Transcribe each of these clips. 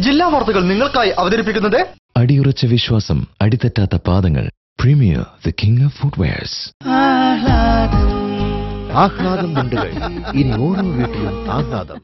ജില്ലാ വാർത്തകൾ നിങ്ങൾക്കായി അവതരിപ്പിക്കുന്നത് അടിയുറച്ച വിശ്വാസം, അടിതെറ്റാത്ത പാദങ്ങൾ. Premier, the king of footwears. ആഹ്ലാദം മുണ്ടുകൾ, ഇനി ഓരോ വീട്ടിലും ആഹ്ലാദം.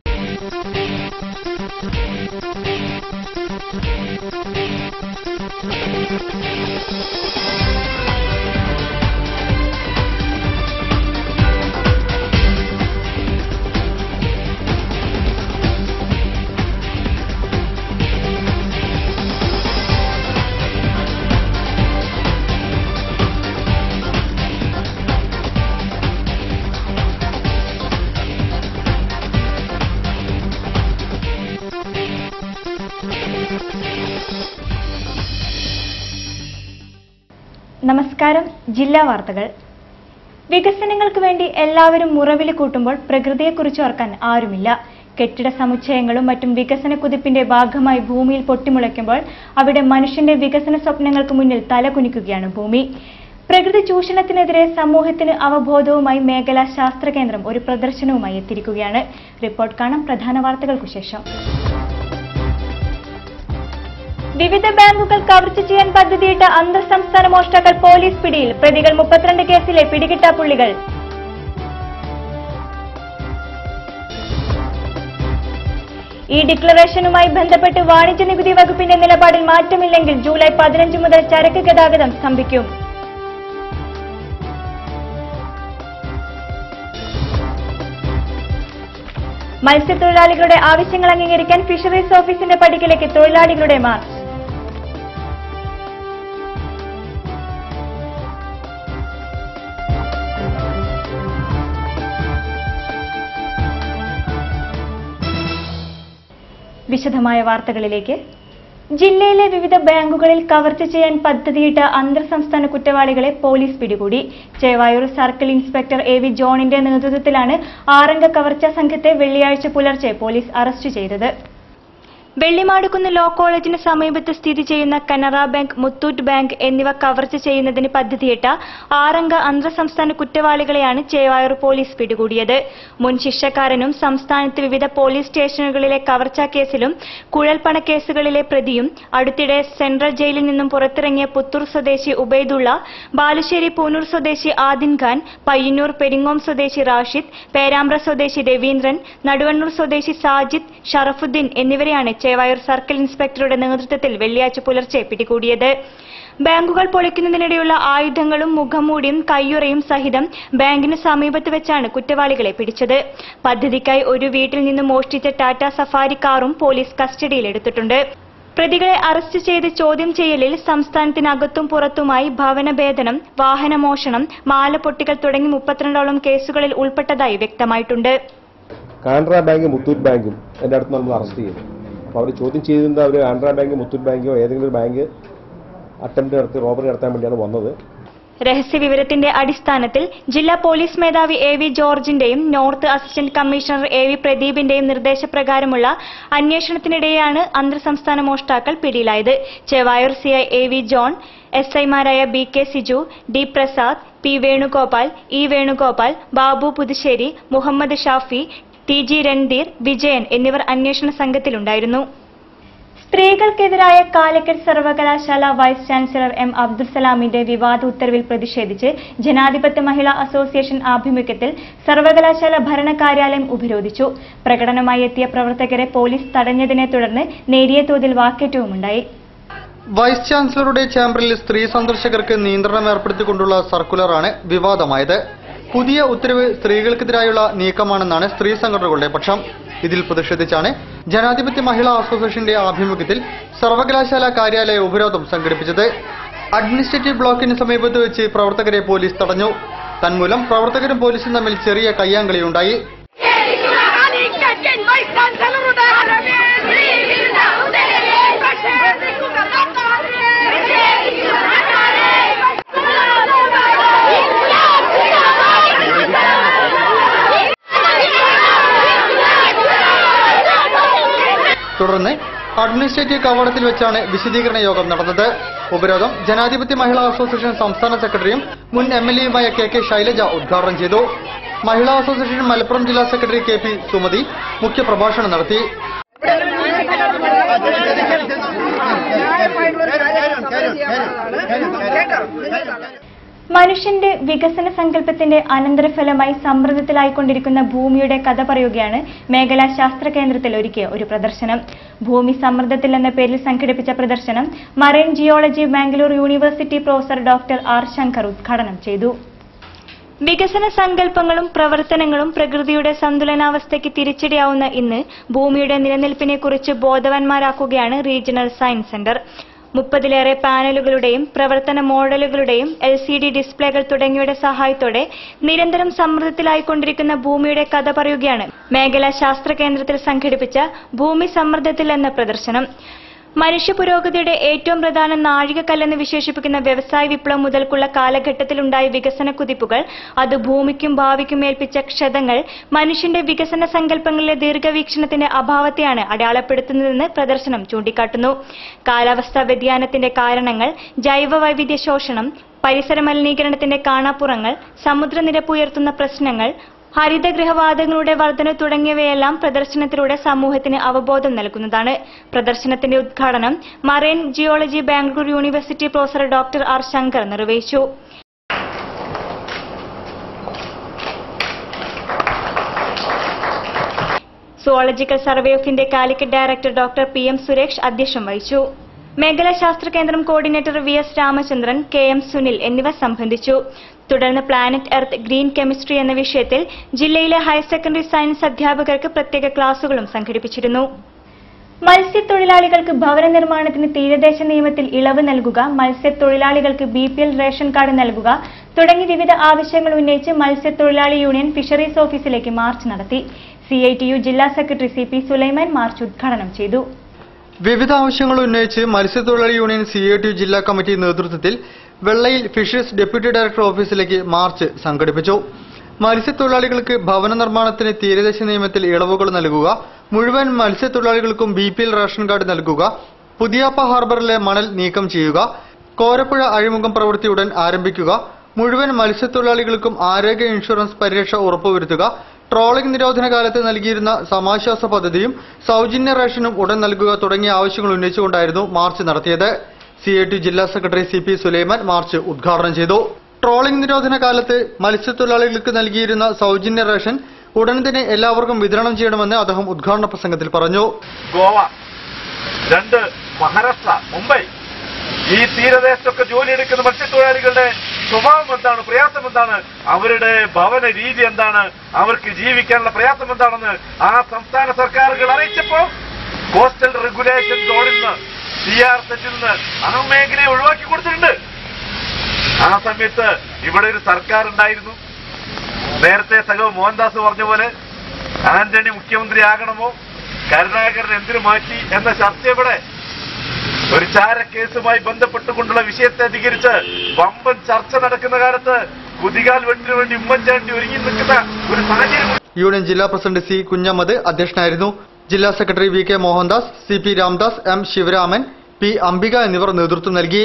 നമസ്കാരം. ജില്ലാ വാർത്തകൾ. വികസനങ്ങൾക്ക് വേണ്ടി എല്ലാവരും മുറവിളി കൂട്ടുമ്പോൾ പ്രകൃതിയെക്കുറിച്ച് ഓർക്കാൻ ആരുമില്ല. കെട്ടിട സമുച്ചയങ്ങളും മറ്റും വികസന കുതിപ്പിന്റെ ഭാഗമായി ഭൂമിയിൽ പൊട്ടിമുളയ്ക്കുമ്പോൾ അവിടെ മനുഷ്യന്റെ വികസന സ്വപ്നങ്ങൾക്ക് മുന്നിൽ തലകുനിക്കുകയാണ് ഭൂമി. പ്രകൃതി ചൂഷണത്തിനെതിരെ സമൂഹത്തിന് അവബോധവുമായി മേഖലാ ശാസ്ത്ര കേന്ദ്രം ഒരു പ്രദർശനവുമായി എത്തിയിരിക്കുകയാണ്. റിപ്പോർട്ട് കാണാം പ്രധാന വാർത്തകൾക്കു ശേഷം. വിവിധ ബാങ്കുകൾ കവർച്ച ചെയ്യാൻ പദ്ധതിയിട്ട അന്തർ സംസ്ഥാന മോഷ്ടാക്കൾ പോലീസ് പിടിയിൽ. പ്രതികൾ 32 കേസിലെ പിടികിട്ടാപ്പുള്ളികൾ. ഈ ഡിക്ലറേഷനുമായി ബന്ധപ്പെട്ട് വാണിജ്യ നികുതി വകുപ്പിന്റെ നിലപാടിൽ മാറ്റമില്ലെങ്കിൽ ജൂലൈ 15 മുതൽ ചരക്ക് ഗതാഗതം സ്തംഭിക്കും. മത്സ്യത്തൊഴിലാളികളുടെ ആവശ്യങ്ങൾ അംഗീകരിക്കാൻ ഫിഷറീസ് ഓഫീസിന്റെ പടിക്കലേക്ക് തൊഴിലാളികളുടെ മാർച്ച്. വിശദമായ വാർത്തകളിലേക്ക്. ജില്ലയിലെ വിവിധ ബാങ്കുകളിൽ കവർച്ച ചെയ്യാൻ പദ്ധതിയിട്ട അന്തർ സംസ്ഥാന കുറ്റവാളികളെ പോലീസ് പിടികൂടി. ചേവായൂർ സർക്കിൾ ഇൻസ്പെക്ടർ AV ജോണിന്റെ നേതൃത്വത്തിലാണ് 6 അംഗ കവർച്ചാ സംഘത്തെ വെള്ളിയാഴ്ച പുലർച്ചെ പോലീസ് അറസ്റ്റ് ചെയ്തത്. വെള്ളിമാടുകുന്ന് ലോ കോളേജിന് സമീപത്ത് സ്ഥിതി ചെയ്യുന്ന കനറ ബാങ്ക്, മുത്തൂറ്റ് ബാങ്ക് എന്നിവ കവർച്ച ചെയ്യുന്നതിന് പദ്ധതിയിട്ട 6 അംഗ അന്തർ സംസ്ഥാന കുറ്റവാളികളെയാണ് ചേവായൂർ പോലീസ് പിടികൂടിയത്. മുൻ ശിക്ഷക്കാരനും സംസ്ഥാനത്ത് വിവിധ പോലീസ് സ്റ്റേഷനുകളിലെ കവർച്ചാ കേസിലും കുഴൽപ്പണ കേസുകളിലെ പ്രതിയും അടുത്തിടെ സെൻട്രൽ ജയിലിൽ നിന്നും പുറത്തിറങ്ങിയ പുത്തൂർ സ്വദേശി ഉബൈദുള്ള, ബാലുശ്ശേരി പൂനൂർ സ്വദേശി ആദിൻ ഖാൻ, പയ്യന്നൂർ പെരിങ്ങോം സ്വദേശി റാഷിദ്, പേരാമ്പ്ര സ്വദേശി രവീന്ദ്രൻ, നടുവണ്ണൂർ സ്വദേശി സാജിദ്, ഷറഫുദ്ദീൻ എന്നിവരെയാണ് ചേവായൂർ സർക്കിൾ ഇൻസ്പെക്ടറുടെ നേതൃത്വത്തിൽ വെള്ളിയാഴ്ച പുലർച്ചെ പിടികൂടിയത്. ബാങ്കുകൾ പൊളിക്കുന്നതിനിടെയുള്ള ആയുധങ്ങളും മുഖംമൂടിയും കയ്യുറയും സഹിതം ബാങ്കിന് സമീപത്ത് വെച്ചാണ് കുറ്റവാളികളെ പിടിച്ചത്. പദ്ധതിക്കായി ഒരു വീട്ടിൽ നിന്നും മോഷ്ടിച്ച ടാറ്റ സഫാരി കാറും പോലീസ് കസ്റ്റഡിയിലെടുത്തിട്ടുണ്ട്. പ്രതികളെ അറസ്റ്റ് ചെയ്ത് ചോദ്യം ചെയ്യലിൽ സംസ്ഥാനത്തിനകത്തും പുറത്തുമായി ഭവനഭേദനം, വാഹനമോഷണം, മാല പൊട്ടിക്കൽ തുടങ്ങി 32ഓളം കേസുകളിൽ ഉൾപ്പെട്ടതായി വ്യക്തമായിട്ടുണ്ട്. കാനറ ബാങ്ക്, മുത്തൂറ്റ് ബാങ്കും എൻ്റെ അടുത്ത് നമ്മൾ അറസ്റ്റ് ചെയ്തു. അപ്പോൾ അവർ ചോദ്യം ചെയ്തിരുന്നത് അവർ കാനറ ബാങ്ക്, മുത്തൂറ്റ് ബാങ്കോ ഏതെങ്കിലും ഒരു ബാങ്ക് അറ്റംപ്റ്റ് നടത്തി റോബറി നടത്താൻ വേണ്ടിയാണ് വന്നത്. രഹസ്യവിവരത്തിന്റെ അടിസ്ഥാനത്തിൽ ജില്ലാ പോലീസ് മേധാവി AV ജോർജിന്റെയും നോർത്ത് അസിസ്റ്റന്റ് കമ്മീഷണർ AV പ്രദീപിന്റെയും നിർദ്ദേശപ്രകാരമുള്ള അന്വേഷണത്തിനിടെയാണ് അന്തർ സംസ്ഥാന മോഷ്ടാക്കൾ പിടിയിലായത്. ചേവായൂർ CI AV ജോൺ, SIമാരായ BK Siju, D Prasad, P Venugopal, E Venugopal, Babu Puthussery, Muhammad Shafi, TG Randhir, Vijayan എന്നിവർ അന്വേഷണ സംഘത്തിലുണ്ടായിരുന്നു. സ്ത്രീകൾക്കെതിരായ കാലിക്കറ്റ് സർവകലാശാല വൈസ് ചാൻസലർ M അബ്ദുൽസലാമിന്റെ വിവാദ ഉത്തരവിൽ പ്രതിഷേധിച്ച് ജനാധിപത്യ മഹിളാ അസോസിയേഷൻ ആഭിമുഖ്യത്തിൽ സർവകലാശാല ഭരണ കാര്യാലയം ഉപരോധിച്ചു. പ്രകടനമായി എത്തിയ പ്രവർത്തകരെ പോലീസ് തടഞ്ഞതിനെ തുടർന്ന് നേരിയ തോതിൽ വാക്കേറ്റവുമുണ്ടായി. വൈസ് ചാൻസലറുടെ ചേംബറിൽ സ്ത്രീ സന്ദർശകർക്ക് നിയന്ത്രണം ഏർപ്പെടുത്തിക്കൊണ്ടുള്ള സർക്കുലറാണ് വിവാദമായത്. പുതിയ ഉത്തരവ് സ്ത്രീകൾക്കെതിരായുള്ള നീക്കമാണെന്നാണ് സ്ത്രീ സംഘടനകളുടെ പക്ഷം. ഇതിൽ പ്രതിഷേധിച്ചാണ് ജനാധിപത്യ മഹിളാ അസോസിയേഷന്റെ ആഭിമുഖ്യത്തിൽ സർവകലാശാല കാര്യാലയ ഉപരോധം സംഘടിപ്പിച്ചത്. അഡ്മിനിസ്ട്രേറ്റീവ് ബ്ലോക്കിന് സമീപത്ത് വെച്ച് പ്രവർത്തകരെ പോലീസ് തടഞ്ഞു. തന്മൂലം പ്രവർത്തകരും പോലീസും തമ്മിൽ ചെറിയ കയ്യാങ്കളിയുണ്ടായി. തുടർന്ന് അഡ്മിനിസ്ട്രേറ്റീവ് കവാടത്തിൽ വെച്ചാണ് വിശദീകരണ യോഗം നടന്നത്. ഉപരോധം ജനാധിപത്യ മഹിളാ അസോസിയേഷൻ സംസ്ഥാന സെക്രട്ടറിയും മുൻ MLAയുമായ KK ശൈലജ ഉദ്ഘാടനം ചെയ്തു. മഹിളാ അസോസിയേഷൻ മലപ്പുറം ജില്ലാ സെക്രട്ടറി KP സുമതി മുഖ്യപ്രഭാഷണം നടത്തി. മനുഷ്യന്റെ വികസന സങ്കല്പത്തിന്റെ അനന്തരഫലമായി സമ്മർദ്ദത്തിലായിക്കൊണ്ടിരിക്കുന്ന ഭൂമിയുടെ കഥ പറയുകയാണ് മേഖലാ ശാസ്ത്ര കേന്ദ്രത്തിൽ ഒരുക്കിയ ഒരു പ്രദർശനം. ഭൂമി സമ്മർദ്ദത്തിൽ എന്ന പേരിൽ സംഘടിപ്പിച്ച പ്രദർശനം marine geology Bangalore university professor doctor R Shankar ഉദ്ഘാടനം ചെയ്തു. വികസന സങ്കല്പങ്ങളും പ്രവർത്തനങ്ങളും പ്രകൃതിയുടെ സന്തുലനാവസ്ഥയ്ക്ക് തിരിച്ചടിയാവുന്ന ഇന്ന് ഭൂമിയുടെ നിലനിൽപ്പിനെക്കുറിച്ച് ബോധവാന്മാരാക്കുകയാണ് റീജിയണൽ സയൻസ് സെന്റർ. 30ലേറെ പാനലുകളുടെയും പ്രവർത്തന മോഡലുകളുടെയും LCD ഡിസ്പ്ലേകൾ തുടങ്ങിയവയുടെ സഹായത്തോടെ നിരന്തരം സമ്മർദ്ദത്തിലായിക്കൊണ്ടിരിക്കുന്ന ഭൂമിയുടെ കഥ പറയുകയാണ് മേഖലാ ശാസ്ത്ര കേന്ദ്രത്തിൽ സംഘടിപ്പിച്ച ഭൂമി സമ്മർദ്ദത്തിൽ എന്ന പ്രദർശനം. മനുഷ്യ പുരോഗതിയുടെ ഏറ്റവും പ്രധാന നാഴികക്കല്ലെന്ന് വിശേഷിപ്പിക്കുന്ന വ്യവസായ വിപ്ലവം മുതൽക്കുള്ള കാലഘട്ടത്തിലുണ്ടായ വികസന കുതിപ്പുകൾ, അത് ഭൂമിക്കും ഭാവിക്കും ഏൽപ്പിച്ച ക്ഷതങ്ങൾ മനുഷ്യന്റെ വികസന സങ്കല്പങ്ങളിലെ ദീർഘവീക്ഷണത്തിന്റെ അഭാവത്തെയാണ് അടയാളപ്പെടുത്തുന്നതെന്ന് പ്രദർശനം ചൂണ്ടിക്കാട്ടുന്നു. കാലാവസ്ഥാ വ്യതിയാനത്തിന്റെ കാരണങ്ങൾ, ജൈവ വൈവിധ്യ ശോഷണം, പരിസര മലിനീകരണത്തിന്റെ കാണാപ്പുറങ്ങൾ, സമുദ്രനിരപ്പ് ഉയർത്തുന്ന പ്രശ്നങ്ങൾ, ഹരിതഗൃഹവാതകങ്ങളുടെ വർധന തുടങ്ങിയവയെല്ലാം പ്രദർശനത്തിലൂടെ സമൂഹത്തിന് അവബോധം നൽകുന്നതാണ്. പ്രദർശനത്തിന്റെ ഉദ്ഘാടനം marine geology Bangalore university professor doctor R Shankar നിർവഹിച്ചു. Zoological survey of India Calicut director doctor PM Suresh അധ്യക്ഷം വഹിച്ചു. മേഖലാ ശാസ്ത്ര കേന്ദ്രം coordinator VS Ramachandran, KM Sunil എന്നിവർ സംബന്ധിച്ചു. തുടർന്ന് പ്ലാനറ്റ് എർത്ത് ഗ്രീൻ കെമിസ്ട്രി എന്ന വിഷയത്തിൽ ജില്ലയിലെ ഹയർ സെക്കൻഡറി സയൻസ് അധ്യാപകർക്ക് പ്രത്യേക ക്ലാസുകളും സംഘടിപ്പിച്ചിരുന്നു. മത്സ്യത്തൊഴിലാളികൾക്ക് ഭവന നിർമ്മാണത്തിന് തീരദേശ നിയമത്തിൽ ഇളവ് നൽകുക, മത്സ്യത്തൊഴിലാളികൾക്ക് BPL റേഷൻ കാർഡ് നൽകുക തുടങ്ങി വിവിധ ആവശ്യങ്ങൾ ഉന്നയിച്ച് മത്സ്യത്തൊഴിലാളി യൂണിയൻ ഫിഷറീസ് ഓഫീസിലേക്ക് മാർച്ച് നടത്തി. CITU ജില്ലാ സെക്രട്ടറി CP സുലൈമാൻ മാർച്ച് ഉദ്ഘാടനം ചെയ്തു. വിവിധ ആവശ്യങ്ങൾ ഉന്നയിച്ച് മത്സ്യത്തൊഴിലാളി യൂണിയൻ CITU ജില്ലാ കമ്മിറ്റി നേതൃത്വത്തിൽ വെള്ളയിൽ ഫിഷറീസ് ഡെപ്യൂട്ടി ഡയറക്ടർ ഓഫീസിലേക്ക് മാർച്ച് സംഘടിപ്പിച്ചു. മത്സ്യത്തൊഴിലാളികൾക്ക് ഭവന നിർമ്മാണത്തിന് തീരദേശ നിയമത്തിൽ ഇളവുകൾ നൽകുക, മുഴുവൻ മത്സ്യത്തൊഴിലാളികൾക്കും BPL റേഷൻ കാർഡ് നൽകുക, പുതിയാപ്പ ഹാർബറിലെ മണൽ നീക്കം ചെയ്യുക, കോരപ്പുഴ അഴിമുഖം പ്രവൃത്തി ഉടൻ ആരംഭിക്കുക, മുഴുവൻ മത്സ്യത്തൊഴിലാളികൾക്കും ആരോഗ്യ ഇൻഷുറൻസ് പരിരക്ഷ ഉറപ്പുവരുത്തുക, ട്രോളിംഗ് നിരോധന കാലത്ത് നൽകിയിരുന്ന സമാശ്വാസ പദ്ധതിയും സൗജന്യ റേഷനും ഉടൻ നൽകുക തുടങ്ങിയ ആവശ്യങ്ങൾ ഉന്നയിച്ചുകൊണ്ടായിരുന്നു മാർച്ച് നടത്തിയത്. CITU ജില്ലാ സെക്രട്ടറി CP സുലൈമാൻ മാർച്ച് ഉദ്ഘാടനം ചെയ്തു. ട്രോളിംഗ് നിരോധന കാലത്ത് മത്സ്യത്തൊഴിലാളികൾക്ക് നൽകിയിരുന്ന സൗജന്യ റേഷൻ ഉടൻ തന്നെ എല്ലാവർക്കും വിതരണം ചെയ്യണമെന്ന് അദ്ദേഹം ഉദ്ഘാടന പ്രസംഗത്തിൽ പറഞ്ഞു. ഗോവ, 2 മഹാരാഷ്ട്ര, മുംബൈ, ഈ തീരദേശത്തൊക്കെ ജോലിയെടുക്കുന്ന മത്സ്യത്തൊഴിലാളികളുടെ സ്വഭാവം എന്താണ്, പ്രയാസം എന്താണ്, അവരുടെ ഭവന രീതി എന്താണ്, അവർക്ക് ജീവിക്കാനുള്ള പ്രയാസം എന്താണെന്ന് ആ സംസ്ഥാന സർക്കാരുകൾ അറിയിച്ചപ്പോൾ കോസ്റ്റൽ റെഗുലേഷൻ സോണിൽ നിന്ന് CR സെറ്റിൽ നിന്ന് ആ മേഖലയെ ഒഴിവാക്കി കൊടുത്തിട്ടുണ്ട്. ആ സമയത്ത് ഇവിടെ ഒരു സർക്കാർ ഉണ്ടായിരുന്നു. നേരത്തെ സഖാവ് മോഹൻദാസ് പറഞ്ഞ പോലെ ആന്റണി മുഖ്യമന്ത്രി ആകണമോ, കരുണാകരൻ എന്തിനു മാറ്റി എന്ന ചർച്ച ഇവിടെ ഒരു ചാരക്കേസുമായി ബന്ധപ്പെട്ടുകൊണ്ടുള്ള വിഷയത്തെ അധികരിച്ച് വമ്പൻ ചർച്ച നടക്കുന്ന കാലത്ത് കുതികാൽ വെട്ടിനു വേണ്ടി ഉമ്മൻചാണ്ടി ഒരുങ്ങി നിൽക്കുന്ന ഒരു സാഹചര്യം. യൂണിയൻ ജില്ലാ പ്രസിഡന്റ് C കുഞ്ഞമ്മദ് അധ്യക്ഷനായിരുന്നു. ജില്ലാ secretary VK Mohandas, CP Ramdas, M Sivaraman, P Ambika എന്നിവർ നേതൃത്വം നൽകി.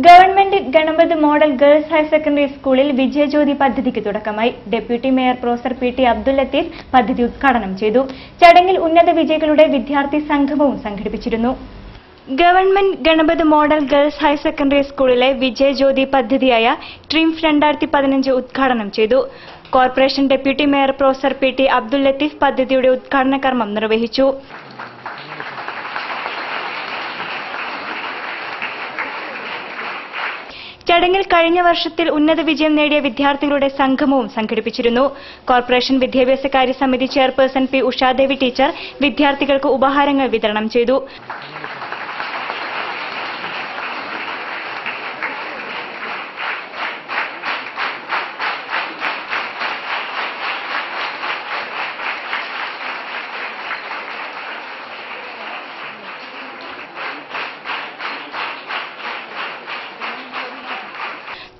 Government Ganapath model girls higher secondary സ്കൂളിൽ വിജയജ്യോതി പദ്ധതിക്ക് തുടക്കമായി. Deputy mayor professor PT Abdul Latheef പദ്ധതി ഉദ്ഘാടനം ചെയ്തു. ചടങ്ങിൽ ഉന്നത വിജയികളുടെ വിദ്യാർത്ഥി സംഗമവും സംഘടിപ്പിച്ചിരുന്നു. Government Ganapath model girls higher secondary സ്കൂളിലെ വിജയജ്യോതി പദ്ധതിയായ ട്രിംഫ് 2015 ഉദ്ഘാടനം ചെയ്തു. Corporation deputy mayor professor PT Abdul Latheef പദ്ധതിയുടെ ഉദ്ഘാടന കർമ്മം നിർവഹിച്ചു. ചടങ്ങിൽ കഴിഞ്ഞ വർഷത്തിൽ ഉന്നത വിജയം നേടിയ വിദ്യാർത്ഥികളുടെ സംഗമവും സംഘടിപ്പിച്ചിരുന്നു. കോർപ്പറേഷൻ വിദ്യാഭ്യാസകാര്യ സമിതി ചെയർപേഴ്സൺ P ഉഷാദേവി ടീച്ചർ വിദ്യാർത്ഥികൾക്ക് ഉപഹാരങ്ങൾ വിതരണം ചെയ്തു.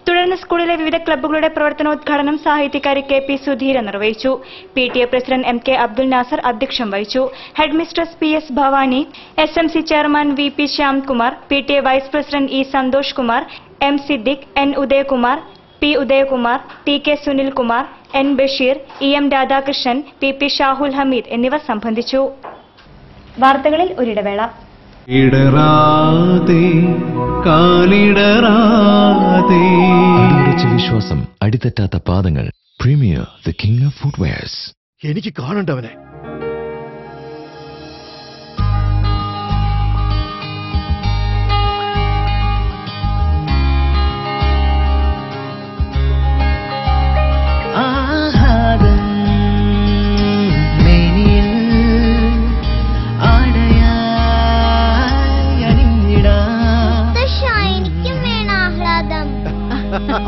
തുടർന്ന് സ്കൂളിലെ വിവിധ ക്ലബ്ബുകളുടെ പ്രവർത്തനോദ്ഘാടനം സാഹിത്യകാരി KP സുധീരൻ നിർവഹിച്ചു. PTA president MK Abdul Nasar അധ്യക്ഷം വഹിച്ചു. Head mistress PS Bhavani, SMC chairman VP Shyamkumar, PTA vice president E Santhosh Kumar, M Siddique, N Udayakumar, P Udayakumar, TK Sunilkumar, N Basheer, EM Radhakrishnan, PP Shahul Hameed എന്നിവർ സംബന്ധിച്ചു. വാർത്തകളിൽ ഒരിടവേള. അടിയുറച്ച വിശ്വാസം, അടിതെറ്റാത്ത പാദങ്ങൾ. Premier the king of footwears. എനിക്ക് കാണണ്ടവനെ.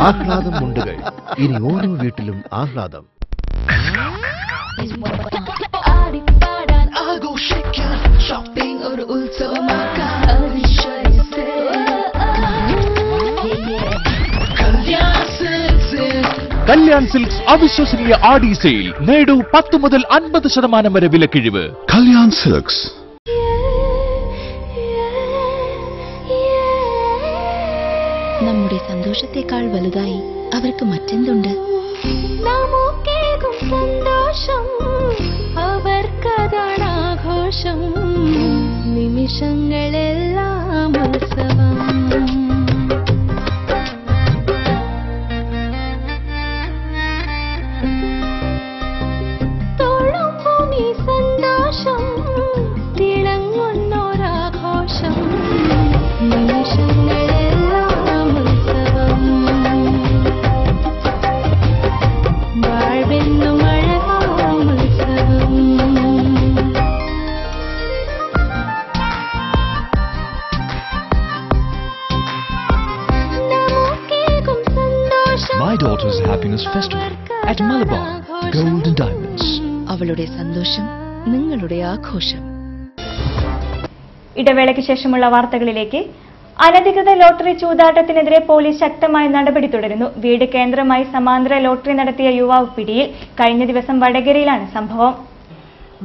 ആഹ്ലാദം മുണ്ടുകൾ. ഇനി ഓരോ വീട്ടിലും ആഹ്ലാദം. കല്യാൺ സിൽക്സ് അവിശ്വസനീയ ആടി സെയിൽ. നേടൂ 10 മുതൽ 50% വരെ വിലക്കിഴിവ്. കല്യാൺ സിൽക്സ്. നമ്മുടെ സന്തോഷത്തെക്കാൾ വലുതായി അവർക്ക് മറ്റെന്തുണ്ട്? നമുക്കേകും സന്തോഷം അവർക്കതാണ് ആഘോഷം. നിമിഷങ്ങളെല്ലാം ഉത്സവം. തോളുമ്പും ഈ സന്തോഷം തിളങ്ങുന്നൊരാഘോഷം. നിമിഷങ്ങളെല്ലാം My daughter's happiness festival at Malabar Gold and Diamonds. അവളുടെ സന്തോഷം നിങ്ങളുടെ ആഘോഷം. ഇടവേളയ്ക്ക് ശേഷമുള്ള വാർത്തകളിലേക്ക്. അനധികൃത ലോട്ടറി ചൂതാട്ടത്തിനെതിരെ പോലീസ് ശക്തമായ നടപടി തുടരുന്നു. വീട് കേന്ദ്രമായി സമാന്തര ലോട്ടറി നടത്തിയ യുവാവ് പിടിയിൽ. കഴിഞ്ഞ ദിവസം വടകരയിലാണ് സംഭവം.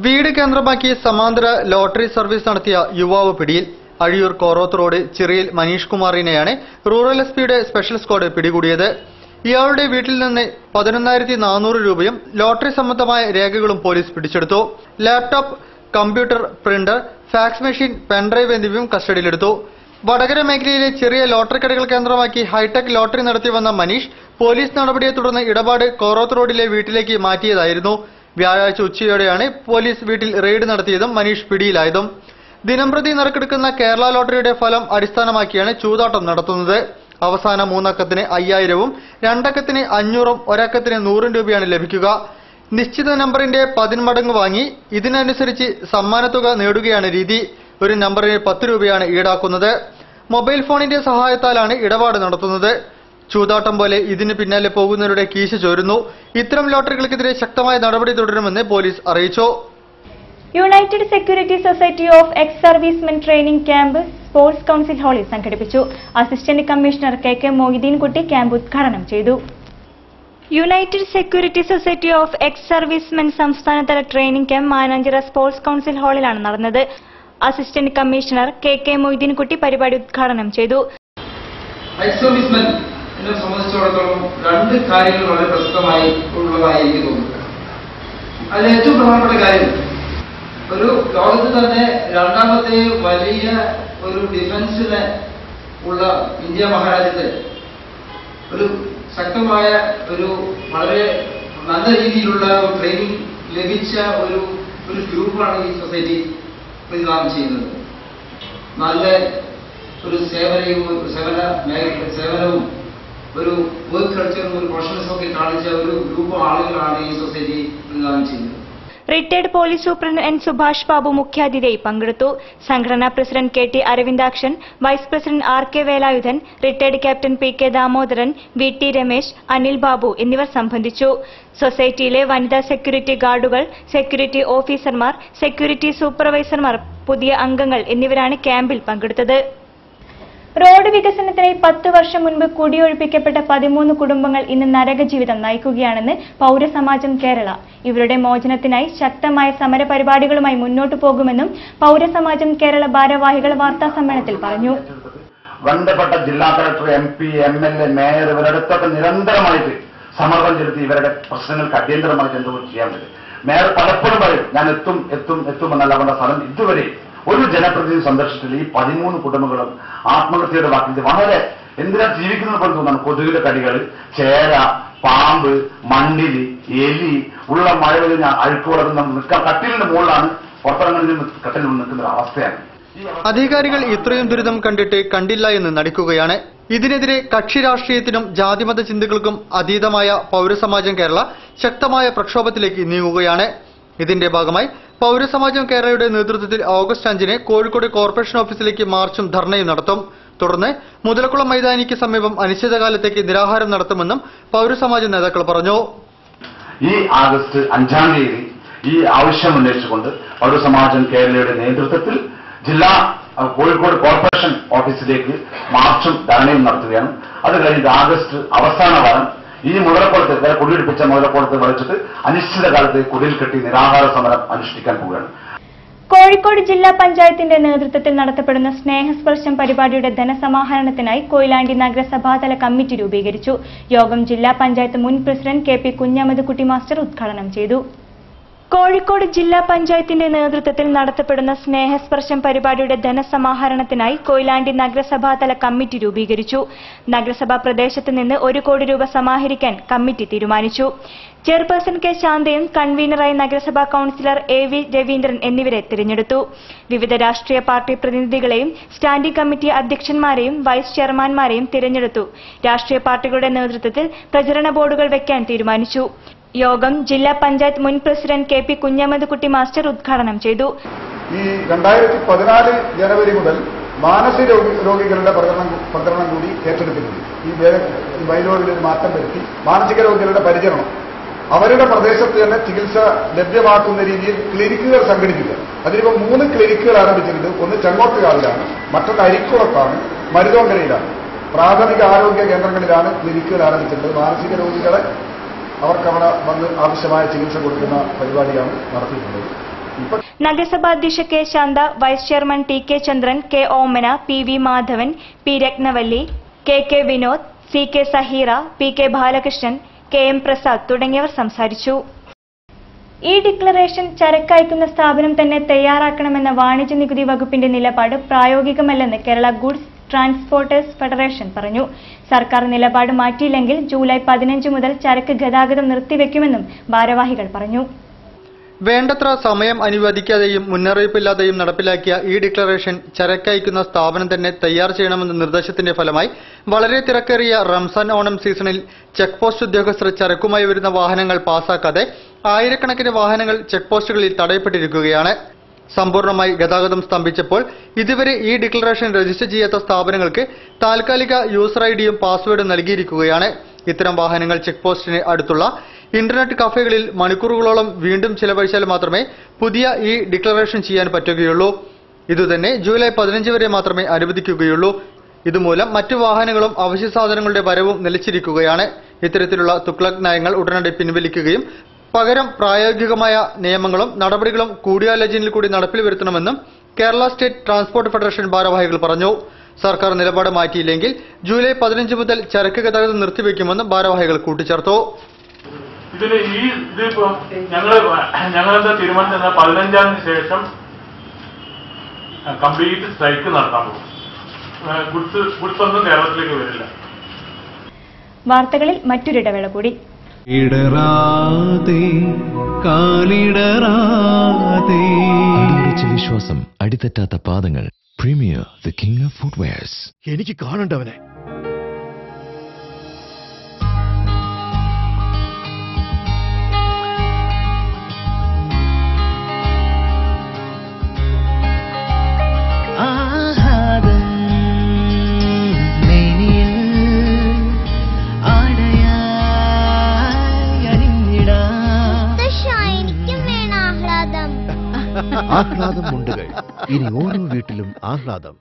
വീട് കേന്ദ്രമാക്കി സമാന്തര ലോട്ടറി സർവീസ് നടത്തിയ യുവാവ് പിടിയിൽ. അഴിയൂർ കോറോത്ത് റോഡ് ചിറയിൽ മനീഷ് കുമാറിനെയാണ് റൂറൽ എസ്.പിയുടെ സ്പെഷ്യൽ സ്ക്വാഡ് പിടികൂടിയത്. ഇയാളുടെ വീട്ടിൽ നിന്ന് 11,400 രൂപയും ലോട്ടറി സംബന്ധമായ രേഖകളും പോലീസ് പിടിച്ചെടുത്തു. Laptop, computer, printer, fax machine, pendrive എന്നിവയും കസ്റ്റഡിയിലെടുത്തു. വടകര മേഖലയിലെ ചെറിയ ലോട്ടറി കടകൾ കേന്ദ്രമാക്കി ഹൈടെക് ലോട്ടറി നടത്തി വന്ന മനീഷ് പോലീസ് നടപടിയെ തുടർന്ന് ഇടപാട് കോറോത്ത് റോഡിലെ വീട്ടിലേക്ക് മാറ്റിയതായിരുന്നു. വ്യാഴാഴ്ച ഉച്ചയോടെയാണ് പോലീസ് വീട്ടിൽ റെയ്ഡ് നടത്തിയതും മനീഷ് പിടിയിലായതും. ദിനംപ്രതി നറുക്കെടുക്കുന്ന കേരള ലോട്ടറിയുടെ ഫലം അടിസ്ഥാനമാക്കിയാണ് ചൂതാട്ടം നടത്തുന്നത്. അവസാന 3 അക്കത്തിന് 5000ഉം 2 അക്കത്തിന് 500ഉം 1 അക്കത്തിന് 100 രൂപയാണ് ലഭിക്കുക. നിശ്ചിത നമ്പറിന്റെ 10 മടങ്ങ് വാങ്ങി ഇതിനനുസരിച്ച് സമ്മാനത്തുക നേടുകയാണ് രീതി. ഒരു നമ്പറിന് 10 രൂപയാണ് ഈടാക്കുന്നത്. മൊബൈൽ ഫോണിന്റെ സഹായത്താലാണ് ഇടപാട് നടത്തുന്നത്. ചൂതാട്ടം പോലെ ഇതിന് പിന്നാലെ പോകുന്നവരുടെ കീശ ചോരുന്നു. ഇത്തരം ലോട്ടറികൾക്കെതിരെ ശക്തമായ നടപടി തുടരുമെന്ന് പോലീസ് അറിയിച്ചു. United security society of ex servicemen training camp sports council ഹാളിൽ സംഘടിപ്പിച്ചു. Assistant commissioner KK Moideenkutty camp ഉദ്ഘാടനം ചെയ്തു. United security society of ex servicemen സംസ്ഥാനതല training camp Mananchira sports council ഹാളിലാണ് നടന്നത്. അസിസ്റ്റന്റ് കമ്മീഷണർ KK മൊയ്തീൻകുട്ടി പരിപാടി ഉദ്ഘാടനം ചെയ്തു. എക്സ് സർവീസ്മെനെ സംബന്ധിച്ചിടത്തോളം 2 കാര്യങ്ങൾ വളരെ പ്രസക്തമായി ഉള്ളതായി എനിക്ക് തോന്നുന്നു. അതിൽ ഏറ്റവും പ്രധാനപ്പെട്ട കാര്യം, ഒരു ലോകത്ത് തന്നെ 2ാമത്തെ വലിയ ഒരു ഡിഫൻസിന് ഉള്ള ഇന്ത്യ മഹാരാജ്യത്തെ ഒരു ശക്തമായ ഒരു വളരെ നല്ല രീതിയിലുള്ള ട്രെയിനിങ് ലഭിച്ച ഒരു ഗ്രൂപ്പാണ് ഈ സൊസൈറ്റി പ്രതിദാനം ചെയ്യുന്നത്. നല്ല ഒരു സേവനവും ഒരു വർക്ക് കൾച്ചറും ഒരു പ്രൊഫഷണലിസം ഒക്കെ കാണിച്ച ഒരു ഗ്രൂപ്പ് ആളുകളാണ് ഈ സൊസൈറ്റി പ്രതിദാനം ചെയ്യുന്നത്. Retired police superintendent N. Subhash Babu മുഖ്യാതിഥിയായി പങ്കെടുത്തു. സംഘടനാ president KT Aravindakshan, vice president RK Velayudhan, retired captain PK Damodaran, VT Ramesh, Anil Babu എന്നിവർ സംബന്ധിച്ചു. സൊസൈറ്റിയിലെ വനിതാ സെക്യൂരിറ്റി ഗാർഡുകൾ, സെക്യൂരിറ്റി ഓഫീസർമാർ, സെക്യൂരിറ്റി സൂപ്പർവൈസർമാർ, പുതിയ അംഗങ്ങൾ എന്നിവരാണ് ക്യാമ്പിൽ പങ്കെടുത്തത്. റോഡ് വികസനത്തിനായി 10 വർഷം മുൻപ് കുടിയൊഴിപ്പിക്കപ്പെട്ട 13 കുടുംബങ്ങൾ ഇന്ന് നരകജീവിതം നയിക്കുകയാണെന്ന് പൗരസമാജം കേരള. ഇവരുടെ മോചനത്തിനായി ശക്തമായ സമരപരിപാടികളുമായി മുന്നോട്ടു പോകുമെന്നും പൗരസമാജം കേരള ഭാരവാഹികൾ വാർത്താസമ്മേളനത്തിൽ പറഞ്ഞു. ബന്ധപ്പെട്ട ജില്ലാ കളക്ടർ, MP, MLA, മേയർ ഇവരടുത്തൊക്കെ നിരന്തരമായിട്ട് സമ്മർദ്ദം ചെലുത്തി ഇവരുടെ പ്രശ്നങ്ങൾക്ക് അടിയന്തരമായിട്ട് എന്തെങ്കിലും ചെയ്യാൻ പറ്റും. മേയർ പലപ്പോഴും പറയും ഞാൻ എത്തും എന്നല്ല, അവരുടെ സ്ഥലം ഇതുവരെ ഒരു ജനപ്രതിനിധി സന്ദർശിച്ചില്ല. ഈ 13 കുടുംബങ്ങളും ആത്മഹത്യയുടെ വാക്കിൽ വളരെ എന്തിനാ ജീവിക്കുന്നത് പോലെ തോന്നാണ്. കൊതുകിന്റെ കടികൾ, ചേര, പാമ്പ്, മണ്ണില്, എലി, ഉള്ള മഴ കഴിഞ്ഞ അഴുക്കുകളൊക്കെ നമ്മൾ നിൽക്കാൻ കട്ടിലിന്റെ മുകളിലാണ് പുറത്തിറങ്ങുന്നതിൽ കട്ടിലിൽ നിൽക്കുന്ന ഒരു അവസ്ഥയാണ്. അധികാരികൾ ഇത്രയും ദുരിതം കണ്ടിട്ട് കണ്ടില്ല എന്ന് നടിക്കുകയാണ്. ഇതിനെതിരെ കക്ഷി രാഷ്ട്രീയത്തിനും ജാതിമത ചിന്തകൾക്കും അതീതമായ പൗരസമാജം കേരള ശക്തമായ പ്രക്ഷോഭത്തിലേക്ക് നീങ്ങുകയാണ്. ഇതിന്റെ ഭാഗമായി പൗരസമാജം കേരളയുടെ നേതൃത്വത്തിൽ ഓഗസ്റ്റ് 5-ന് കോഴിക്കോട് കോർപ്പറേഷൻ ഓഫീസിലേക്ക് മാർച്ചും ധർണയും നടത്തും. തുടർന്ന് മുതലക്കുളം മൈതാനിക്ക് സമീപം അനിശ്ചിതകാലത്തേക്ക് നിരാഹാരം നടത്തുമെന്നും പൗരസമാജ നേതാക്കൾ പറഞ്ഞു. ഈ ആഗസ്റ്റ് 5-ാം തീയതി ഈ ആവശ്യം ഉന്നയിച്ചുകൊണ്ട് പൗരസമാജം കേരളയുടെ നേതൃത്വത്തിൽ ജില്ലാ കോഴിക്കോട് കോർപ്പറേഷൻ ഓഫീസിലേക്ക് മാർച്ചും ധർണയും നടത്തുകയാണ്. അത് കഴിഞ്ഞിട്ട് ആഗസ്റ്റ് അവസാന വാരം ഈ മുതലക്കുളത്ത് കുടിയെടുപ്പിച്ച മുതലക്കുളത്ത് വലിച്ചിട്ട് അനിശ്ചിതകാലത്ത് കുടിയിൽ കെട്ടി നിരാഹാര സമരം അനുഷ്ഠിക്കാൻ പോവുകയാണ്. കോഴിക്കോട് ജില്ലാ പഞ്ചായത്തിന്റെ നേതൃത്വത്തിൽ നടത്തപ്പെടുന്ന സ്നേഹസ്പർശം പരിപാടിയുടെ ധനസമാഹരണത്തിനായി കൊയിലാണ്ടി നഗരസഭാതല കമ്മിറ്റി രൂപീകരിച്ചു. യോഗം ജില്ലാ പഞ്ചായത്ത് മുൻ പ്രസിഡന്റ് KP കുഞ്ഞഹമ്മദ് കുട്ടി മാസ്റ്റർ ഉദ്ഘാടനം ചെയ്തു. കോഴിക്കോട് ജില്ലാ പഞ്ചായത്തിന്റെ നേതൃത്വത്തിൽ നടത്തപ്പെടുന്ന സ്നേഹസ്പർശം പരിപാടിയുടെ ധനസമാഹരണത്തിനായി കൊയിലാണ്ടി നഗരസഭാതല കമ്മിറ്റി രൂപീകരിച്ചു. നഗരസഭാ പ്രദേശത്ത് നിന്ന് 1 കോടി രൂപ സമാഹരിക്കാൻ കമ്മിറ്റി തീരുമാനിച്ചു. ചെയർപേഴ്സൺ K ശാന്തയും കൺവീനറായി നഗരസഭാ കൌൺസിലർ AV രവീന്ദ്രൻ എന്നിവരെ തിരഞ്ഞെടുത്തു. വിവിധ രാഷ്ട്രീയ പാർട്ടി പ്രതിനിധികളെയും സ്റ്റാൻഡിംഗ് കമ്മിറ്റി അധ്യക്ഷന്മാരെയും വൈസ് ചെയർമാൻമാരെയും തിരഞ്ഞെടുത്തു. രാഷ്ട്രീയ പാർട്ടികളുടെ നേതൃത്വത്തിൽ പ്രചരണ ബോർഡുകൾ വയ്ക്കാൻ തീരുമാനിച്ചു. യോഗം ജില്ലാ പഞ്ചായത്ത് മുൻ പ്രസിഡന്റ് KP കുഞ്ഞഹമ്മദ് കുട്ടി മാസ്റ്റർ ഉദ്ഘാടനം ചെയ്തു. ഈ 2014 ജനുവരി മുതൽ മാനസിക രോഗികളുടെ പ്രകടനം കൂടി ഏറ്റെടുത്തിട്ടുണ്ട്. ഈ ബൈലോയിൽ ഒരു മാറ്റം വരുത്തി മാനസിക രോഗികളുടെ പരിചരണം അവരുടെ പ്രദേശത്ത് തന്നെ ചികിത്സ ലഭ്യമാക്കുന്ന രീതിയിൽ ക്ലിനിക്കുകൾ സംഘടിപ്പിക്കുക. അതിലിപ്പോൾ 3 ക്ലിനിക്കുകൾ ആരംഭിച്ചിട്ടുണ്ട്. ഒന്ന് ചെങ്ങോട്ടുകാവിലാണ്, മറ്റൊന്ന് അരിക്കുളത്താണ്, മരുതോങ്കരയിലാണ്. പ്രാഥമിക ആരോഗ്യ കേന്ദ്രങ്ങളിലാണ് ക്ലിനിക്കുകൾ ആരംഭിച്ചിട്ടുള്ളത്. മാനസിക രോഗികളെ അവർക്കവിടെ വന്ന് ആവശ്യമായ ചികിത്സ കൊടുക്കുന്ന പരിപാടിയാണ് നടത്തിയിട്ടുള്ളത്. നഗരസഭാ അധ്യക്ഷ K Shantha, vice chairman TK Chandran, K Omana, PV Madhavan, P Ratnavalli, KK Vinod, CK Saheera, PK Balakrishnan, KM Prasad തുടങ്ങിയവർ സംസാരിച്ചു. ഈ ഡിക്ലറേഷൻ ചരക്കയക്കുന്ന സ്ഥാപനം തന്നെ തയ്യാറാക്കണമെന്ന വാണിജ്യ നികുതി വകുപ്പിന്റെ നിലപാട് പ്രായോഗികമല്ലെന്ന് കേരള ഗുഡ്സ് ട്രാൻസ്പോർട്ടേഴ്സ് ഫെഡറേഷൻ പറഞ്ഞു. സർക്കാർ നിലപാട് മാറ്റിയില്ലെങ്കിൽ ജൂലൈ 15 മുതൽ ചരക്ക് ഗതാഗതം നിർത്തിവെക്കുമെന്നും ഭാരവാഹികൾ പറഞ്ഞു. വേണ്ടത്ര സമയം അനുവദിക്കാതെയും മുന്നറിയിപ്പില്ലാതെയും നടപ്പിലാക്കിയ ഈ ഡിക്ലറേഷൻ ചരക്കയക്കുന്ന സ്ഥാപനം തന്നെ തയ്യാർ ചെയ്യണമെന്ന നിർദ്ദേശത്തിന്റെ ഫലമായി വളരെ തിരക്കേറിയ റംസാൻ ഓണം സീസണിൽ ചെക്ക് പോസ്റ്റ് ഉദ്യോഗസ്ഥർ ചരക്കുമായി വരുന്ന വാഹനങ്ങൾ പാസാക്കാതെ ആയിരക്കണക്കിന് വാഹനങ്ങൾ ചെക്ക് പോസ്റ്റുകളിൽ തടയപ്പെട്ടിരിക്കുകയാണ്. സമ്പൂർണ്ണമായി ഗതാഗതം സ്തംഭിച്ചപ്പോൾ ഇതുവരെ ഈ ഡിക്ലറേഷൻ രജിസ്റ്റർ ചെയ്യാത്ത സ്ഥാപനങ്ങൾക്ക് താൽക്കാലിക യൂസർ ഐഡിയും പാസ്വേഡും നൽകിയിരിക്കുകയാണ്. ഇത്തരം വാഹനങ്ങൾ ചെക്ക് പോസ്റ്റിന് അടുത്തുള്ള ഇന്റർനെറ്റ് കഫേകളിൽ മണിക്കൂറുകളോളം വീണ്ടും ചിലവഴിച്ചാൽ മാത്രമേ പുതിയ ഈ ഡിക്ലറേഷൻ ചെയ്യാൻ പറ്റുകയുള്ളൂ. ഇതുതന്നെ ജൂലൈ 15 വരെ മാത്രമേ അനുവദിക്കുകയുള്ളൂ. ഇതുമൂലം മറ്റു വാഹനങ്ങളും അവശ്യ സാധനങ്ങളുടെ വരവും നിലച്ചിരിക്കുകയാണ്. ഇത്തരത്തിലുള്ള തുഗ്ലക് നയങ്ങൾ ഉടനടി പിൻവലിക്കുകയും പകരം പ്രായോഗികമായ നിയമങ്ങളും നടപടികളും കൂടിയാലോചനയിൽ കൂടി നടപ്പിൽ വരുത്തണമെന്നും കേരള സ്റ്റേറ്റ് ട്രാൻസ്പോർട്ട് ഫെഡറേഷൻ ഭാരവാഹികൾ പറഞ്ഞു. സർക്കാർ നിലപാട് മാറ്റിയില്ലെങ്കിൽ ജൂലൈ 15 മുതൽ ചരക്ക് ഗതാഗതം നിർത്തിവെക്കുമെന്നും ഭാരവാഹികൾ കൂട്ടിച്ചേർത്തു. ഇതിന് ഇതിപ്പോ ഞങ്ങളെന്താ തീരുമാനിച്ചത് 15-ന് ശേഷം കംപ്ലീറ്റ് സ്ട്രൈക്ക് നടത്താൻ പോകും. ഗുഡ്സ് ഒന്നും കേരളത്തിലേക്ക് വരില്ല. വാർത്തകളിൽ മറ്റൊരിടവേള കൂടി. വിശ്വാസം അടിതെറ്റാത്ത പാദങ്ങൾ. Premier the king of footwears. എനിക്ക് കാണണ്ടവനെ. ആഹ്ലാദം മുണ്ടുകൾ. ഇനി ഓരോ വീട്ടിലും ആഹ്ലാദം.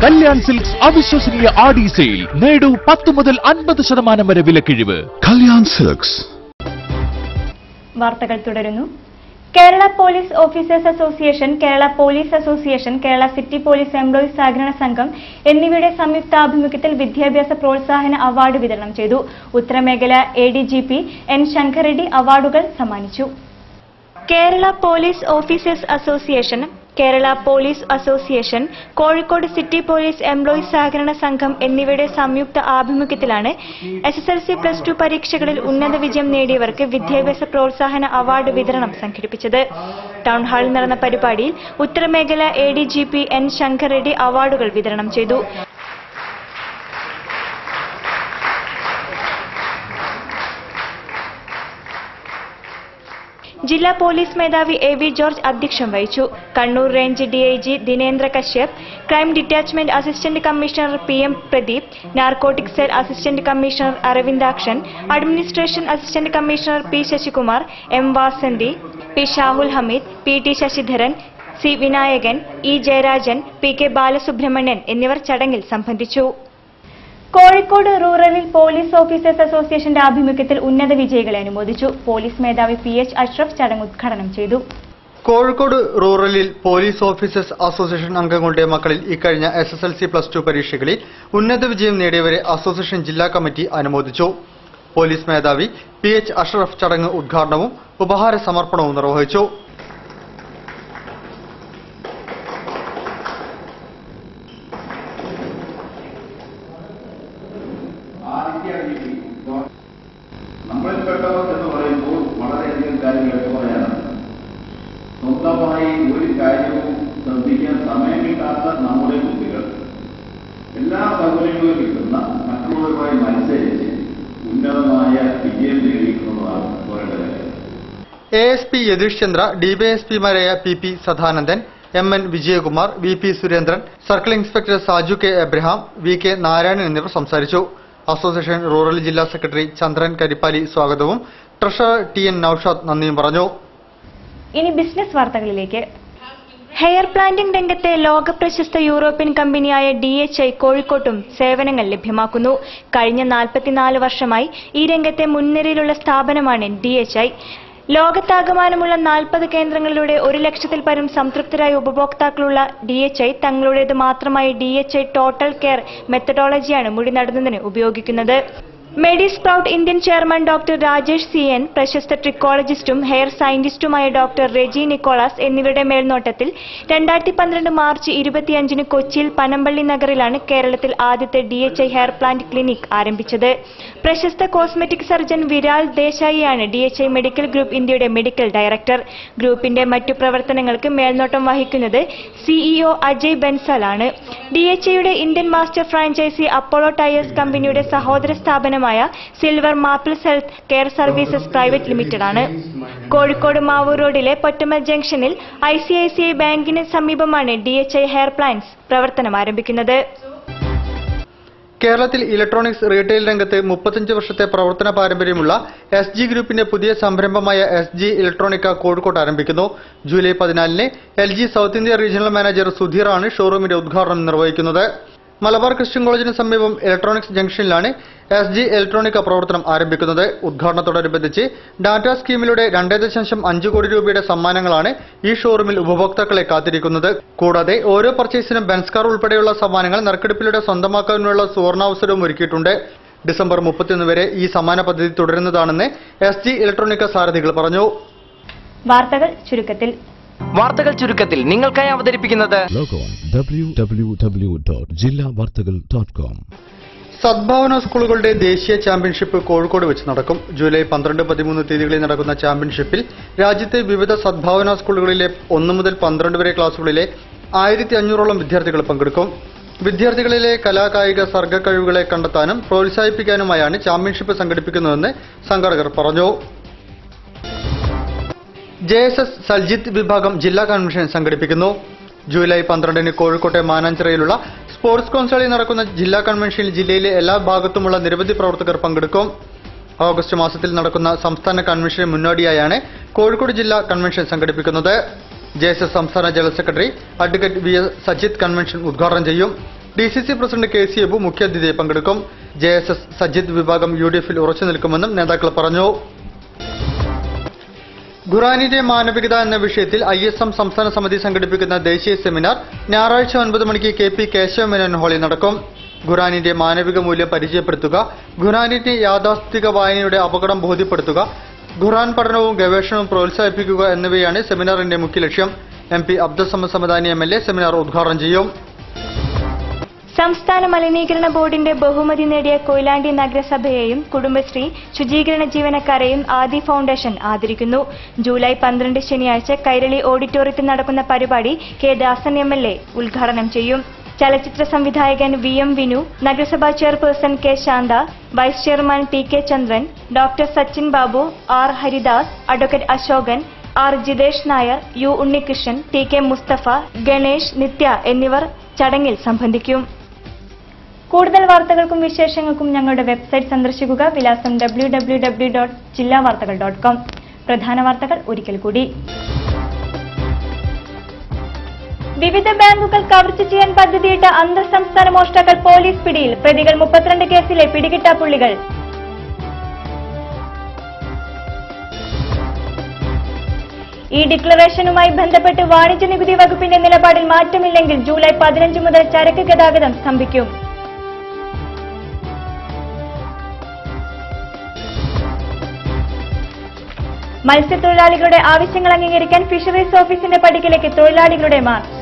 കല്യാൺ സിൽക്സ് അവിശ്വസനീയ ആടി സെയിൽ. നേടൂ 10 മുതൽ 50% വരെ വിലക്കിഴിവ്. കല്യാൺ സിൽക്സ്. വാർത്തകൾ തുടരുന്നു. Kerala police officers association, Kerala police association, Kerala city police employees സഹകരണ സംഘം എന്നിവയുടെ സംയുക്താഭിമുഖ്യത്തിൽ വിദ്യാഭ്യാസ പ്രോത്സാഹന അവാർഡ് വിതരണം ചെയ്തു. ഉത്തരമേഖല ADGP N. ശങ്കർ റെഡ്ഡി അവാർഡുകൾ സമ്മാനിച്ചു. Kerala police officers association, Kerala police association, Kozhikode city police employees സഹകരണ സംഘം എന്നിവയുടെ സംയുക്ത ആഭിമുഖ്യത്തിലാണ് SSLC+2 പരീക്ഷകളിൽ ഉന്നത വിജയം നേടിയവർക്ക് വിദ്യാഭ്യാസ പ്രോത്സാഹന അവാർഡ് വിതരണം സംഘടിപ്പിച്ചത്. ടൗൺ ഹാളിൽ നടന്ന പരിപാടിയിൽ ഉത്തരമേഖല ADGP N. ശങ്കർ റെഡ്ഡി അവാർഡുകൾ വിതരണം ചെയ്തു. ജില്ലാ പോലീസ് മേധാവി AV ജോർജ് അധ്യക്ഷം വഹിച്ചു. Kannur range DIG Dinendra Kashyap, crime detachment assistant commissioner PM Pradeep, narcotic cell assistant commissioner Aravindakshan, administration assistant commissioner P. Sasikumar, M. Vasanthi, P. Shahul Hameed, PT. Sasidharan, C. Vinayakan, E. Jayarajan, PK. Balasubramanian എന്നിവർ ചടങ്ങിൽ സംബന്ധിച്ചു. കോഴിക്കോട് റൂറലിൽ പോലീസ് ഓഫീസേഴ്സ് അസോസിയേഷന്റെ ആഭിമുഖ്യത്തിൽ ഉന്നത വിജയികളെ അനുമോദിച്ചു. പോലീസ് മേധാവി PH അഷ്റഫ് ചടങ്ങ് ഉദ്ഘാടനം ചെയ്തു. കോഴിക്കോട് റൂറലിൽ പോലീസ് ഓഫീസേഴ്സ് അസോസിയേഷൻ അംഗങ്ങളുടെ മക്കളിൽ ഇക്കഴിഞ്ഞ SSLC+2 പരീക്ഷകളിൽ ഉന്നത വിജയം നേടിയവരെ അസോസിയേഷൻ ജില്ലാ കമ്മിറ്റി അനുമോദിച്ചു. പോലീസ് മേധാവി PH അഷ്റഫ് ചടങ്ങ് ഉദ്ഘാടനവും ഉപഹാര സമർപ്പണവും നിർവഹിച്ചു. നമ്മളിൽപ്പെട്ടവർ എന്ന് പറയുമ്പോൾ വളരെയധികം കാര്യങ്ങൾ എടുത്തു പറയാനാണ്. സ്വന്തമായി ഒരു കാര്യവും ശ്രദ്ധിക്കാൻ സമയം കിട്ടാത്ത നമ്മുടെ കുട്ടികൾ എല്ലാ സൗകര്യങ്ങളും കിട്ടുന്ന മറ്റുള്ളവരുമായി മത്സരിച്ച് ഉന്നതമായ വിജയം നേടിയിട്ടുള്ളതാണ് അവരുടെ കാര്യം. ASP യതീഷ് ചന്ദ്ര, DYSPമാരായ PP Sadanandan, MN Vijayakumar, VP Surendran, circle inspector Saju K. Abraham, VK Narayanan എന്നിവർ സംസാരിച്ചു. അസോസിയേഷൻ റൂറൽ ജില്ലാ സെക്രട്ടറി ചന്ദ്രൻ കരിപ്പാലി സ്വാഗതവും ട്രഷറർ TN നൌഷാദ് നന്ദിയും പറഞ്ഞു. ഇനി ബിസിനസ് വാർത്തകളിലേക്ക്. ഹെയർ പ്ലാന്റിംഗ് രംഗത്തെ ലോകപ്രശസ്ത യൂറോപ്യൻ കമ്പനിയായ DHI കോഴിക്കോട്ടും സേവനങ്ങൾ ലഭ്യമാക്കുന്നു. കഴിഞ്ഞ 44 വർഷമായി ഈ രംഗത്തെ മുൻനിരയിലുള്ള സ്ഥാപനമാണ് DHI. ലോകത്താകമാനമുള്ള 40 കേന്ദ്രങ്ങളിലൂടെ 1 ലക്ഷത്തിൽ പരം സംതൃപ്തരായ ഉപഭോക്താക്കളുള്ള DHI തങ്ങളുടേത് മാത്രമായി DHI ടോട്ടൽ കെയർ മെത്തഡോളജിയാണ് മുടി നടുന്നതിന് ഉപയോഗിക്കുന്നത്. Medisprout Indian chairman doctor Rajesh CN, പ്രശസ്ത ട്രിക്കോളജിസ്റ്റും ഹെയർ സയന്റിസ്റ്റുമായ ഡോക്ടർ റെജി നിക്കോളാസ് എന്നിവരുടെ മേൽനോട്ടത്തിൽ 2012 മാർച്ച് 25 കൊച്ചിയിൽ പനമ്പള്ളി നഗറിലാണ് കേരളത്തിൽ ആദ്യത്തെ DHI ഹെയർ പ്ലാന്റ് ക്ലിനിക് ആരംഭിച്ചത്. പ്രശസ്ത കോസ്മെറ്റിക് സർജൻ വിരാൽ ദേശായിയാണ് DHI മെഡിക്കൽ ഗ്രൂപ്പ് ഇന്ത്യയുടെ മെഡിക്കൽ ഡയറക്ടർ. ഗ്രൂപ്പിന്റെ മറ്റു പ്രവർത്തനങ്ങൾക്ക് മേൽനോട്ടം വഹിക്കുന്നത് CEO അജയ് ബൻസാലാണ്. DHIയുടെ Indian master franchise Apollo tyres കമ്പനിയുടെ സഹോദര സ്ഥാപനമായ silver maples health care services private limited ആണ്. കോഴിക്കോട് മാവൂർ റോഡിലെ പൊറ്റമൽ ജംഗ്ഷനിൽ ICICI ബാങ്കിന് സമീപമാണ് DHI ഹെയർ പ്ലാന്റ്സ് പ്രവർത്തനം ആരംഭിക്കുന്നത്. കേരളത്തിൽ ഇലക്ട്രോണിക്സ് റീറ്റെയിൽ രംഗത്ത് 35 വർഷത്തെ പ്രവർത്തന പാരമ്പര്യമുള്ള SG ഗ്രൂപ്പിന്റെ പുതിയ സംരംഭമായ SG ഇലക്ട്രോണിക്ക കോഴിക്കോട്ട് ആരംഭിക്കുന്നു. ജൂലൈ 14-ന് LG south India regional manager സുധീറാണ് ഷോറൂമിന്റെ ഉദ്ഘാടനം നിർവഹിക്കുന്നത്. മലബാർ ക്രിസ്ത്യൻ കോളേജിന് സമീപം ഇലക്ട്രോണിക്സ് ജംഗ്ഷനിലാണ് SG ഇലക്ട്രോണിക്ക പ്രവർത്തനം ആരംഭിക്കുന്നത്. ഉദ്ഘാടനത്തോടനുബന്ധിച്ച് ഡാറ്റ സ്കീമിലൂടെ 2.5 കോടി രൂപയുടെ സമ്മാനങ്ങളാണ് ഈ ഷോറൂമിൽ ഉപഭോക്താക്കളെ കാത്തിരിക്കുന്നത്. കൂടാതെ ഓരോ പർച്ചേസിനും ബെൻസ് കാർ ഉൾപ്പെടെയുള്ള സമ്മാനങ്ങൾ നറുക്കെടുപ്പിലൂടെ സ്വന്തമാക്കാനുള്ള സുവർണാവസരവും ഒരുക്കിയിട്ടുണ്ട്. ഡിസംബർ 31 വരെ ഈ സമ്മാന പദ്ധതി തുടരുന്നതാണെന്ന് SG ഇലക്ട്രോണിക്ക സാരഥികൾ പറഞ്ഞു. വാർത്തകൾ ചുരുക്കത്തിൽ നിങ്ങൾക്കായി അവതരിപ്പിക്കുന്നത് www.jillavartagal.com. സദ്ഭാവന സ്കൂളുകളുടെ ദേശീയ ചാമ്പ്യൻഷിപ്പ് കോഴിക്കോട് വെച്ച് നടക്കും. ജൂലൈ 12, 13 തീയതികളിൽ നടക്കുന്ന ചാമ്പ്യൻഷിപ്പിൽ രാജ്യത്തെ വിവിധ സദ്ഭാവന സ്കൂളുകളിലെ 1 മുതൽ 12 വരെ ക്ലാസുകളിലെ 1500ഓളം വിദ്യാർത്ഥികൾ പങ്കെടുക്കും. വിദ്യാർത്ഥികളിലെ കലാകായിക സർഗ കഴിവുകളെ കണ്ടെത്താനും പ്രോത്സാഹിപ്പിക്കാനുമായാണ് ചാമ്പ്യൻഷിപ്പ് സംഘടിപ്പിക്കുന്നതെന്ന് സംഘാടകർ പറഞ്ഞു. JSS സൽജിത്ത് വിഭാഗം ജില്ലാ കൺവെൻഷൻ സംഘടിപ്പിക്കുന്നു. ജൂലൈ 12-ന് കോഴിക്കോട്ടെ മാനാഞ്ചിറയിലുള്ള സ്പോർട്സ് കൗൺസിലിൽ നടക്കുന്ന ജില്ലാ കൺവെൻഷനിൽ ജില്ലയിലെ എല്ലാ ഭാഗത്തുമുള്ള നിരവധി പ്രവർത്തകർ പങ്കെടുക്കും. ഓഗസ്റ്റ് മാസത്തിൽ നടക്കുന്ന സംസ്ഥാന കൺവെൻഷന് മുന്നോടിയായാണ് കോഴിക്കോട് ജില്ലാ കൺവെൻഷൻ സംഘടിപ്പിക്കുന്നത്. JSS സംസ്ഥാന general secretary advocate VS Sajith convention ഉദ്ഘാടനം ചെയ്യും. DCC പ്രസിഡന്റ് KC അബു മുഖ്യാതിഥിയായി പങ്കെടുക്കും. JSS സജിത്ത് വിഭാഗം UDF-ൽ ഉറച്ചു നിൽക്കുമെന്നും നേതാക്കൾ പറഞ്ഞു. ഖുറാനിന്റെ മാനവികത എന്ന വിഷയത്തിൽ ISM സംസ്ഥാന സമിതി സംഘടിപ്പിക്കുന്ന ദേശീയ സെമിനാർ ഞായറാഴ്ച 9 മണിക്ക് KP കേശവമേനോൻ ഹാളിൽ നടക്കും. ഖുറാനിന്റെ മാനവിക മൂല്യം പരിചയപ്പെടുത്തുക, ഖുറാനിന്റെ യാഥാസ്ഥിതിക വായനയുടെ അപകടം ബോധ്യപ്പെടുത്തുക, ഖുറാൻ പഠനവും ഗവേഷണവും പ്രോത്സാഹിപ്പിക്കുക എന്നിവയാണ് സെമിനാറിന്റെ മുഖ്യ ലക്ഷ്യം. MP Abdul Samad Samadani MLA seminar ഉദ്ഘാടനം ചെയ്യും. സംസ്ഥാന മലിനീകരണ ബോർഡിന്റെ ബഹുമതി നേടിയ കൊയിലാണ്ടി നഗരസഭയെയും കുടുംബശ്രീ ശുചീകരണ ജീവനക്കാരെയും ആദി ഫൗണ്ടേഷൻ ആദരിക്കുന്നു. ജൂലൈ 12 ശനിയാഴ്ച കൈരളി ഓഡിറ്റോറിയത്തിൽ നടക്കുന്ന പരിപാടി K ദാസൻ MLA ഉദ്ഘാടനം ചെയ്യും. ചലച്ചിത്ര സംവിധായകൻ VM വിനു, നഗരസഭാ chairperson K Shantha, vice chairman PK Chandran, doctor Sachin Babu, R Haridas, advocate Ashokan, R Jitesh Nair, U Unnikrishnan, TK Mustafa, Ganesh, Nithya എന്നിവർ ചടങ്ങിൽ സംബന്ധിക്കും. കൂടുതൽ വാർത്തകൾക്കും വിശേഷങ്ങൾക്കും ഞങ്ങളുടെ വെബ്സൈറ്റ് സന്ദർശിക്കുക. വിലാസം www.jillavartakal.com. പ്രധാന വാർത്തകൾ ഒരിക്കൽ കൂടി. വിവിധ ബാങ്കുകൾ കവർച്ച ചെയ്യാൻ പദ്ധതിയിട്ട അന്തർ സംസ്ഥാന മോഷ്ടാക്കൾ പോലീസ് പിടിയിൽ. പ്രതികൾ 32 കേസിലെ പിടികിട്ടാപ്പുള്ളികൾ. ഈ ഡിക്ലറേഷനുമായി ബന്ധപ്പെട്ട് വാണിജ്യ നികുതി വകുപ്പിന്റെ നിലപാടിൽ മാറ്റമില്ലെങ്കിൽ ജൂലൈ 15 മുതൽ ചരക്ക് ഗതാഗതം സ്തംഭിക്കും. മത്സ്യത്തൊഴിലാളികളുടെ ആവശ്യങ്ങൾ അംഗീകരിക്കാൻ ഫിഷറീസ് ഓഫീസിന്റെ പടിക്കലേക്ക് തൊഴിലാളികളുടെ മാർച്ച്.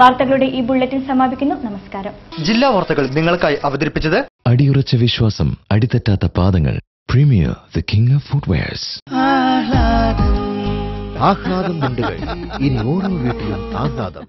വാർത്തകളുടെ ഈ ബുള്ളറ്റിൻ സമാപിക്കുന്നു. നമസ്കാരം. ജില്ലാ വാർത്തകൾ നിങ്ങൾക്കായി അവതരിപ്പിച്ചത് അടിയുറച്ച വിശ്വാസം, അടിതെറ്റാത്ത പാദങ്ങൾ. Premier the king of footwears. ആഹ്ലാദം മുണ്ടുകൾ ഇനി ഓരോ വീട്ടിലും ആഹ്ലാദം.